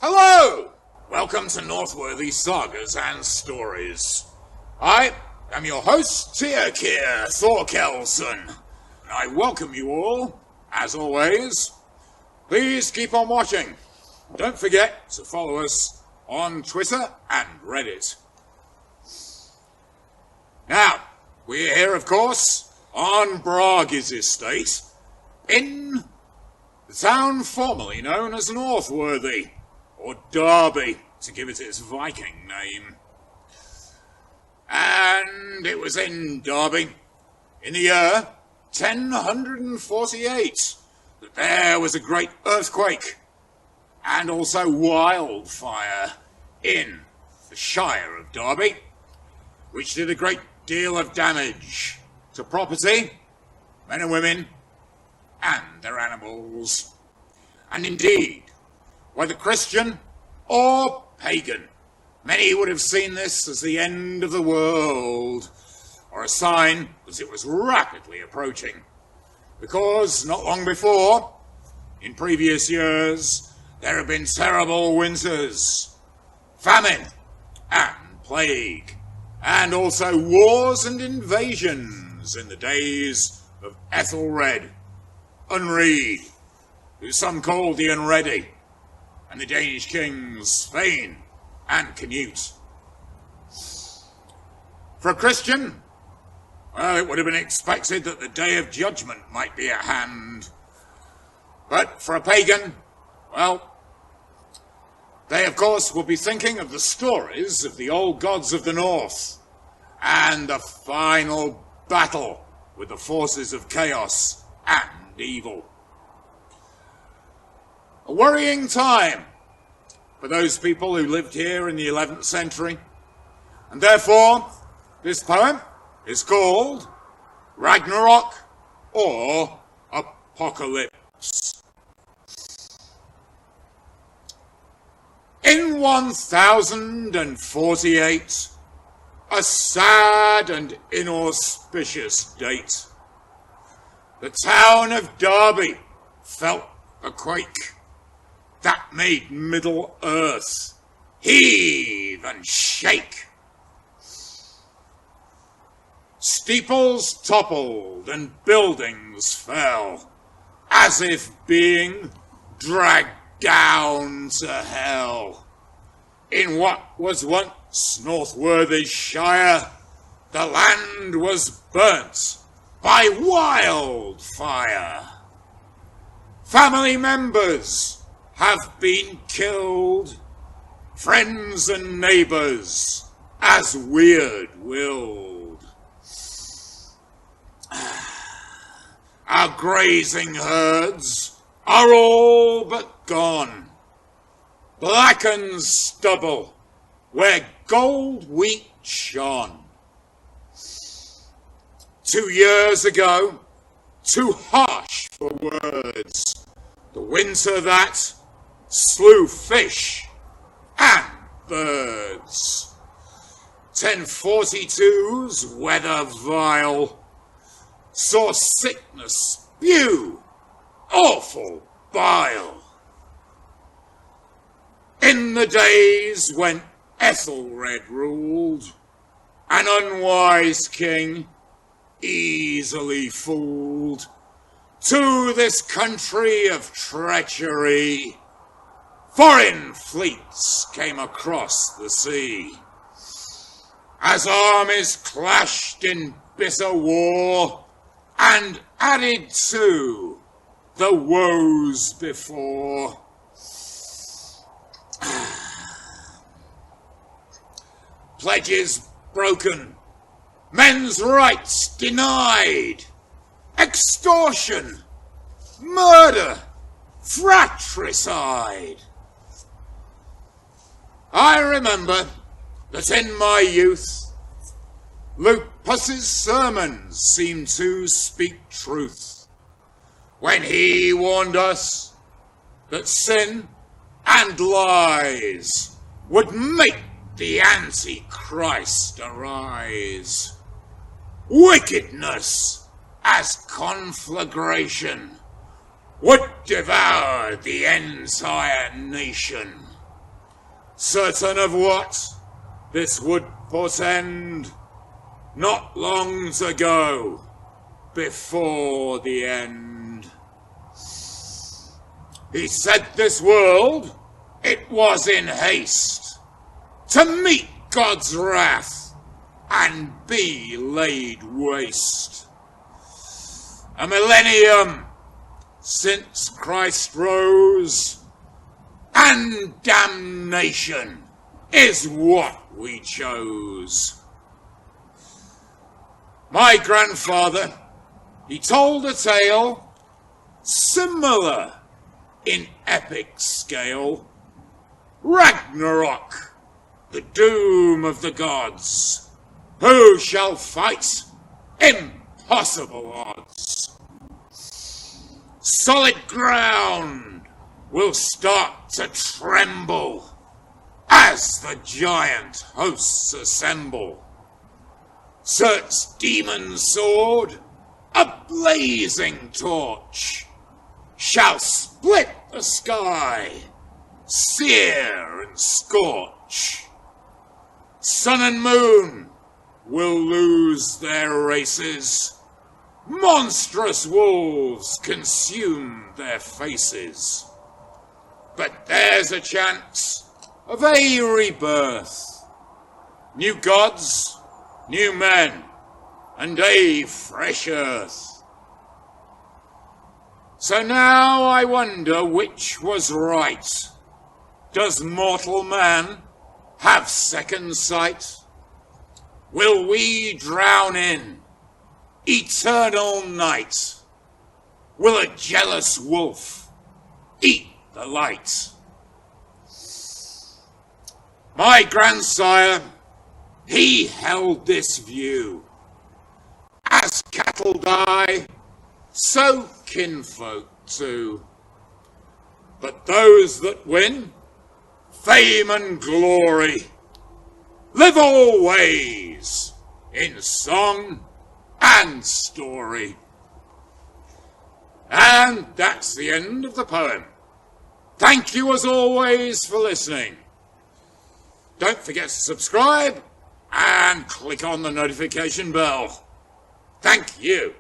Hello! Welcome to Northworthy Sagas and Stories. I am your host, Tyrkir Thorkelsson, and I welcome you all, as always. Please keep on watching. Don't forget to follow us on Twitter and Reddit. Now, we're here, of course, on Brage's estate, in the town formerly known as Northworthy, or Derby, to give it its Viking name. And it was in Derby, in the year 1048, that there was a great earthquake, and also wildfire in the Shire of Derby, which did a great deal of damage to property, men and women, and their animals. And indeed, whether Christian or pagan, many would have seen this as the end of the world, or a sign that it was rapidly approaching. Because not long before, in previous years, there have been terrible winters, famine, and plague, and also wars and invasions in the days of Ethelred, Unread, who some called the Unready, and the Danish kings Svein and Canute. For a Christian, well, it would have been expected that the day of judgment might be at hand. But for a pagan, well, they of course will be thinking of the stories of the old gods of the north and the final battle with the forces of chaos and evil. A worrying time for those people who lived here in the 11th century, and therefore this poem is called Ragnarok or Apocalypse. In 1048, a sad and inauspicious date, the town of Derby felt a quake that made Middle Earth heave and shake. Steeples toppled and buildings fell, as if being dragged down to hell. In what was once Northworthy's Shire, the land was burnt by wildfire. Family members have been killed, friends and neighbours as weird-willed. Our grazing herds are all but gone, blackened stubble where gold wheat shone. 2 years ago, too harsh for words, the winter that slew fish and birds. 1042's weather vile saw sickness spew awful bile. In the days when Ethelred ruled, an unwise king, easily fooled, to this country of treachery, foreign fleets came across the sea. As armies clashed in bitter war, and added to the woes before. Pledges broken, men's rights denied, extortion, murder, fratricide. I remember that in my youth, Lupus's sermons seemed to speak truth, when he warned us that sin and lies would make the Antichrist arise. Wickedness as conflagration would devour the entire nation. certain of what this would portend, not long to go before the end. He said this world, it was in haste to meet God's wrath and be laid waste. A millennium since Christ rose, and damnation is what we chose. My grandfather, he told a tale similar in epic scale. Ragnarok, the doom of the gods. Who shall fight? Impossible odds. Solid ground will start to tremble as the giant hosts assemble. Surt's demon sword, a blazing torch, shall split the sky, sear and scorch. Sun and moon will lose their races. Monstrous wolves consume their faces. But there's a chance of a rebirth. New gods, new men, and a fresh earth. So now I wonder which was right. Does mortal man have second sight? Will we drown in eternal night? Will a jealous wolf eat the light? My grandsire, he held this view. As cattle die, so kinfolk too. But those that win fame and glory live always in song and story. And that's the end of the poem. Thank you as always for listening. Don't forget to subscribe and click on the notification bell. Thank you.